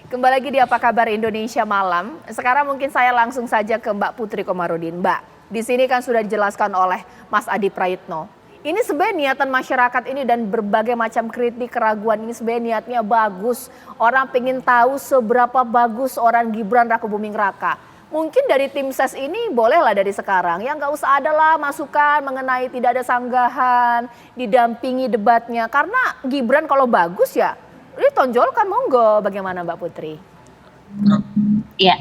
Kembali lagi di Apa Kabar Indonesia Malam. Sekarang mungkin saya langsung saja ke Mbak Putri Komarudin. Mbak, di sini kan sudah dijelaskan oleh Mas Adi Praitno. Ini sebenarnya niatan masyarakat ini dan berbagai macam kritik, keraguan ini sebenarnya niatnya bagus. Orang pengen tahu seberapa bagus orang Gibran Raka Buming Raka. Mungkin dari tim ses ini bolehlah dari sekarang. Ya nggak usah adalah masukan mengenai tidak ada sanggahan, didampingi debatnya. Karena Gibran kalau bagus ya ditonjolkan, monggo. Bagaimana Mbak Putri? Iya,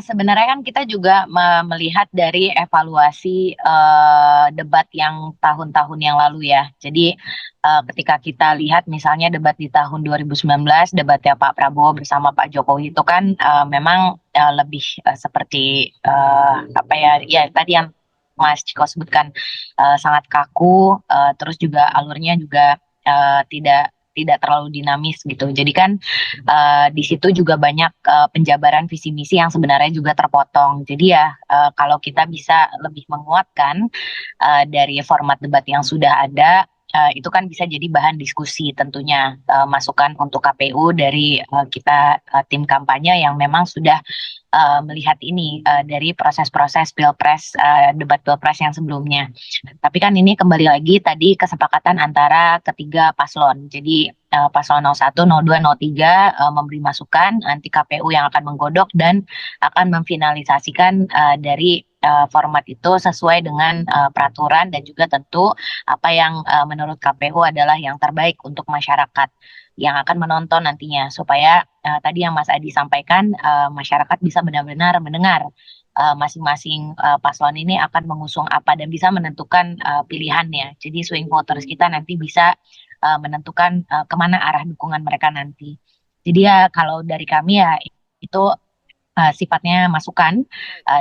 sebenarnya kan kita juga melihat dari evaluasi debat yang tahun-tahun yang lalu ya. Jadi ketika kita lihat misalnya debat di tahun 2019, debatnya Pak Prabowo bersama Pak Jokowi itu kan memang lebih seperti apa ya, ya tadi yang Mas Ciko sebutkan sangat kaku, terus juga alurnya juga tidak tidak terlalu dinamis gitu. Jadi kan di situ juga banyak penjabaran visi misi yang sebenarnya juga terpotong. Jadi ya kalau kita bisa lebih menguatkan dari format debat yang sudah ada, itu kan bisa jadi bahan diskusi tentunya, masukan untuk KPU dari kita tim kampanye yang memang sudah melihat ini dari proses-proses pilpres, debat pilpres yang sebelumnya. Tapi kan ini kembali lagi tadi kesepakatan antara ketiga paslon. Jadi paslon 01, 02, 03 memberi masukan, nanti KPU yang akan menggodok dan akan memfinalisasikan dari format itu sesuai dengan peraturan dan juga tentu apa yang menurut KPU adalah yang terbaik untuk masyarakat yang akan menonton nantinya supaya tadi yang Mas Adi sampaikan masyarakat bisa benar-benar mendengar masing-masing paslon ini akan mengusung apa dan bisa menentukan pilihannya. Jadi swing voters kita nanti bisa menentukan kemana arah dukungan mereka nanti. Jadi ya kalau dari kami ya itu sifatnya masukan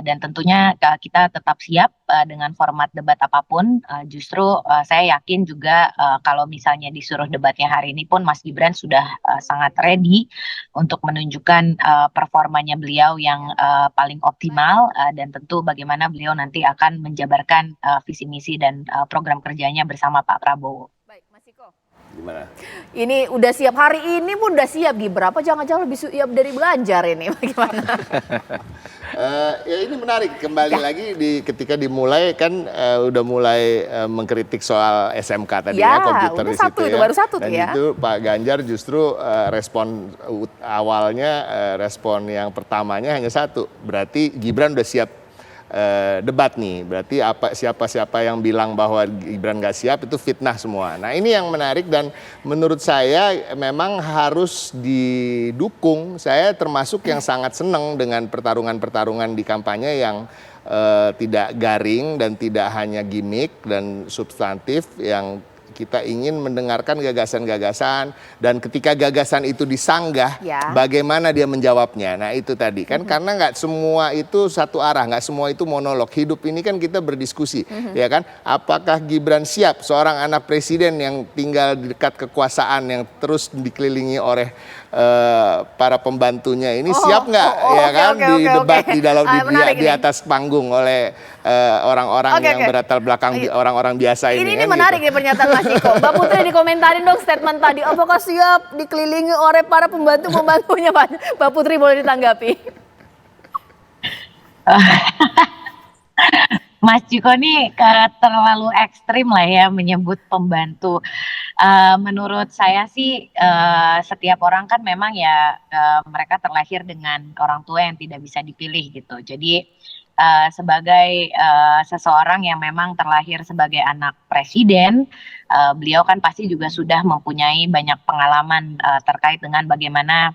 dan tentunya kita tetap siap dengan format debat apapun. Justru saya yakin juga kalau misalnya disuruh debatnya hari ini pun Mas Gibran sudah sangat ready untuk menunjukkan performanya beliau yang paling optimal dan tentu bagaimana beliau nanti akan menjabarkan visi misi dan program kerjanya bersama Pak Prabowo. Baik, Mas Iko. Gimana? Ini udah siap, hari ini pun udah siap Gibran. Apa jangan-jangan lebih siap dari Banjar ini? Bagaimana? Ya ini menarik kembali lagi ketika dimulai kan udah mulai mengkritik soal SMK tadi ya, komputer udah di situ satu itu, ya. baru satu Dan tuh ya. itu Pak Ganjar justru respon awalnya respon yang pertamanya hanya satu, berarti Gibran udah siap debat nih. Berarti siapa-siapa yang bilang bahwa Gibran nggak siap itu fitnah semua. Nah ini yang menarik dan menurut saya memang harus didukung. Saya termasuk yang sangat senang dengan pertarungan-pertarungan di kampanye yang tidak garing dan tidak hanya gimmick dan substantif, yang kita ingin mendengarkan gagasan-gagasan dan ketika gagasan itu disanggah, bagaimana dia menjawabnya. Nah itu tadi kan karena nggak semua itu satu arah, nggak semua itu monolog. Hidup ini kan kita berdiskusi, ya kan? Apakah Gibran siap seorang anak presiden yang tinggal di dekat kekuasaan, yang terus dikelilingi oleh para pembantunya ini siap nggak, ya kan? Di debat di dalam di atas panggung oleh orang-orang yang berlatar belakang orang-orang biasa ini. Ini kan menarik gitu. Ya pernyataan Mas Iko. Mbak Putri dikomentarin dong statement tadi. Apakah siap dikelilingi oleh para pembantu-pembantunya Pak? Mbak Putri boleh ditanggapi. Mas Ciko ini terlalu ekstrim lah ya menyebut pembantu. Menurut saya sih setiap orang kan memang ya mereka terlahir dengan orang tua yang tidak bisa dipilih gitu. Jadi sebagai seseorang yang memang terlahir sebagai anak presiden, beliau kan pasti juga sudah mempunyai banyak pengalaman terkait dengan bagaimana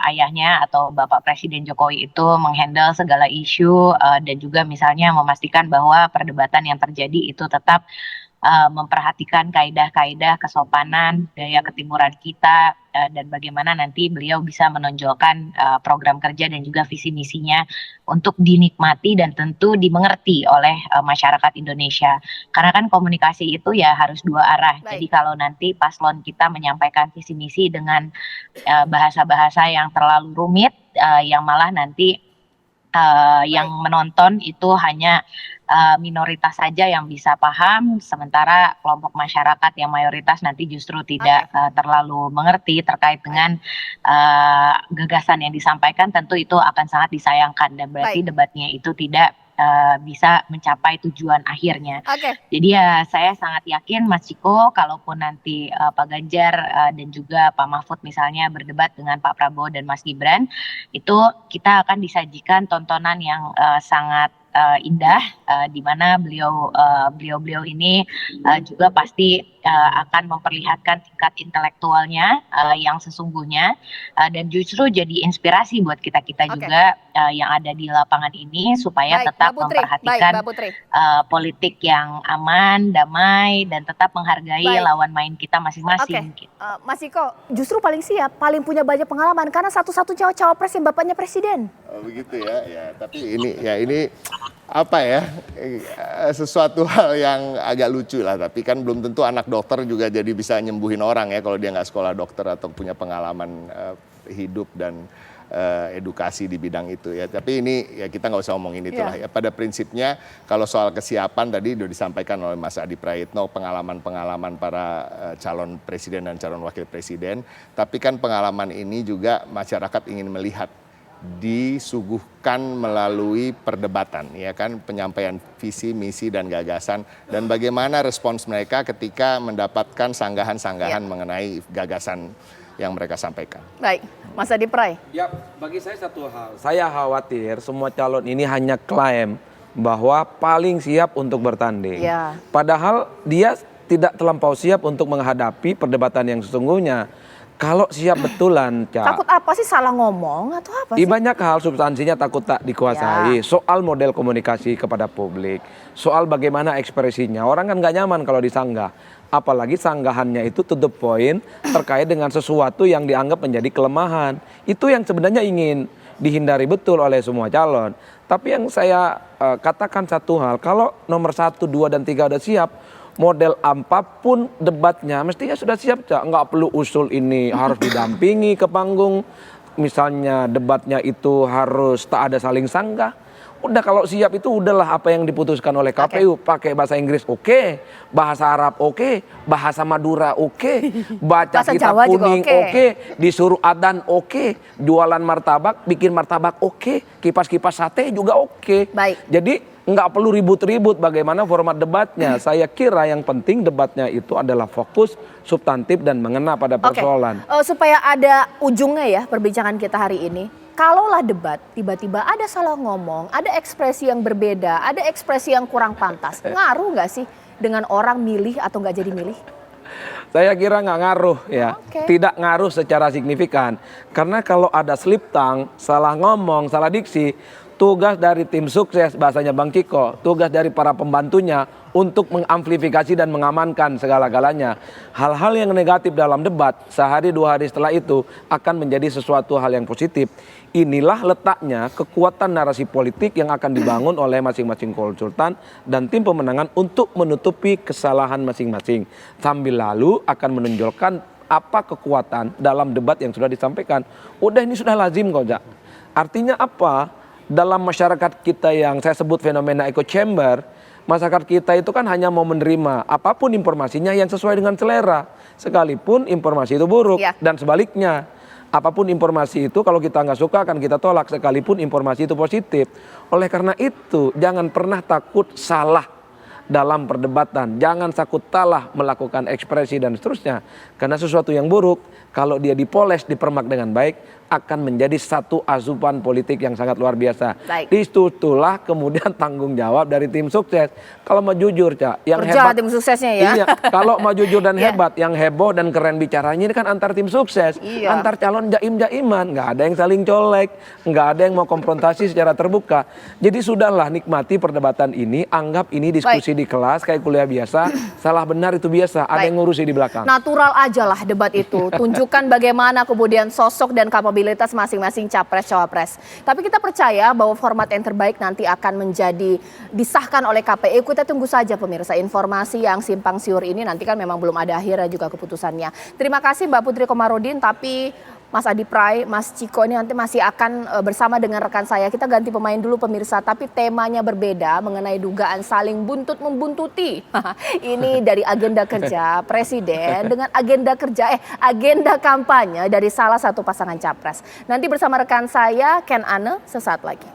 ayahnya atau Bapak Presiden Jokowi itu menghandle segala isu dan juga misalnya memastikan bahwa perdebatan yang terjadi itu tetap memperhatikan kaidah-kaidah kesopanan, budaya ketimuran kita, dan bagaimana nanti beliau bisa menonjolkan program kerja dan juga visi misinya untuk dinikmati dan tentu dimengerti oleh masyarakat Indonesia. Karena kan komunikasi itu ya harus dua arah. Jadi kalau nanti paslon kita menyampaikan visi misi dengan bahasa-bahasa yang terlalu rumit, yang malah nanti yang menonton itu hanya minoritas saja yang bisa paham, sementara kelompok masyarakat yang mayoritas nanti justru tidak terlalu mengerti terkait dengan gagasan yang disampaikan. Tentu itu akan sangat disayangkan dan berarti debatnya itu tidak bisa mencapai tujuan akhirnya. Jadi ya saya sangat yakin Mas Ciko, kalaupun nanti Pak Ganjar dan juga Pak Mahfud misalnya berdebat dengan Pak Prabowo dan Mas Gibran, itu kita akan disajikan tontonan yang sangat indah, di mana beliau ini juga pasti akan memperlihatkan tingkat intelektualnya yang sesungguhnya, dan justru jadi inspirasi buat kita juga yang ada di lapangan ini supaya tetap memperhatikan politik yang aman, damai, dan tetap menghargai lawan main kita masing-masing. Mas Iko justru paling siap, paling punya banyak pengalaman karena satu-satu cawapres yang bapaknya presiden. Begitu ya, tapi ini apa ya, sesuatu hal yang agak lucu lah, tapi kan belum tentu anak dokter juga jadi bisa nyembuhin orang ya kalau dia nggak sekolah dokter atau punya pengalaman hidup dan edukasi di bidang itu ya. Tapi ini ya kita nggak usah ngomongin itulah ya. Pada prinsipnya kalau soal kesiapan tadi sudah disampaikan oleh Mas Adi Praitno, pengalaman-pengalaman para calon presiden dan calon wakil presiden, tapi kan pengalaman ini juga masyarakat ingin melihat disuguhkan melalui perdebatan, ya kan, penyampaian visi, misi, dan gagasan, dan bagaimana respons mereka ketika mendapatkan sanggahan-sanggahan mengenai gagasan yang mereka sampaikan. Baik, Mas Adi Pray. Ya, bagi saya satu hal, saya khawatir semua calon ini hanya klaim bahwa paling siap untuk bertanding. Padahal dia tidak terlampau siap untuk menghadapi perdebatan yang sesungguhnya. Kalau siap betulan, takut apa sih, salah ngomong atau apa sih? Banyak hal substansinya takut tak dikuasai. Soal model komunikasi kepada publik, soal bagaimana ekspresinya. Orang kan nggak nyaman kalau disanggah. Apalagi sanggahannya itu to the point terkait dengan sesuatu yang dianggap menjadi kelemahan. Itu yang sebenarnya ingin dihindari betul oleh semua calon. Tapi yang saya katakan satu hal, kalau nomor 1, 2, dan 3 udah siap, model apapun debatnya mestinya sudah siap, Cak. Nggak perlu usul ini harus didampingi ke panggung. Misalnya debatnya itu harus tak ada saling sanggah. Udah kalau siap itu udahlah apa yang diputuskan oleh KPU. Pakai bahasa Inggris oke, bahasa Arab oke, bahasa Madura oke, baca bahasa kitab Jawa kuning juga oke, disuruh adan oke, jualan martabak, bikin martabak oke, kipas-kipas sate juga oke. Jadi nggak perlu ribut-ribut bagaimana format debatnya. Saya kira yang penting debatnya itu adalah fokus, substantif, dan mengena pada persoalan. Supaya ada ujungnya ya perbincangan kita hari ini. Kalaulah debat tiba-tiba ada salah ngomong, ada ekspresi yang berbeda, ada ekspresi yang kurang pantas, ngaruh nggak sih dengan orang milih atau nggak jadi milih? Saya kira nggak ngaruh ya, tidak ngaruh secara signifikan. Karena kalau ada slip tongue, salah ngomong, salah diksi, tugas dari tim sukses, bahasanya Bang Ciko, tugas dari para pembantunya untuk mengamplifikasi dan mengamankan segala-galanya. Hal-hal yang negatif dalam debat, sehari 2 hari setelah itu akan menjadi sesuatu hal yang positif. Inilah letaknya kekuatan narasi politik yang akan dibangun oleh masing-masing konsultan dan tim pemenangan untuk menutupi kesalahan masing-masing. Sambil lalu akan menonjolkan apa kekuatan dalam debat yang sudah disampaikan. Udah ini sudah lazim kok, Jak. Artinya apa? Dalam masyarakat kita yang saya sebut fenomena echo chamber, masyarakat kita itu kan hanya mau menerima apapun informasinya yang sesuai dengan selera, sekalipun informasi itu buruk, dan sebaliknya. Apapun informasi itu kalau kita nggak suka akan kita tolak, sekalipun informasi itu positif. Oleh karena itu jangan pernah takut salah dalam perdebatan, jangan takut salah melakukan ekspresi dan seterusnya. Karena sesuatu yang buruk kalau dia dipoles, dipermak dengan baik, akan menjadi satu asupan politik yang sangat luar biasa. Disitulah kemudian tanggung jawab dari tim sukses. Kalau mau jujur, Cak, yang hebat tim suksesnya ya. Iya, kalau mau jujur dan hebat, yang heboh dan keren bicaranya ini kan antar tim sukses, antar calon jaim-jaiman, nggak ada yang saling colek, nggak ada yang mau konfrontasi secara terbuka. Jadi sudahlah, nikmati perdebatan ini, anggap ini diskusi di kelas kayak kuliah biasa, salah benar itu biasa, ada yang ngurusi di belakang. Natural aja lah debat itu, tunjukkan bagaimana kemudian sosok dan kapabilitas masing-masing capres-cawapres. Tapi kita percaya bahwa format yang terbaik nanti akan menjadi disahkan oleh KPU. Kita tunggu saja pemirsa, informasi yang simpang siur ini nanti kan memang belum ada akhirnya juga keputusannya. Terima kasih Mbak Putri Komarudin, tapi Mas Adi Pray, Mas Ciko ini nanti masih akan bersama dengan rekan saya. Kita ganti pemain dulu pemirsa, tapi temanya berbeda mengenai dugaan saling buntut membuntuti. Ini dari agenda kerja Presiden dengan agenda kampanye dari salah satu pasangan capres. Nanti bersama rekan saya Ken Ane sesaat lagi.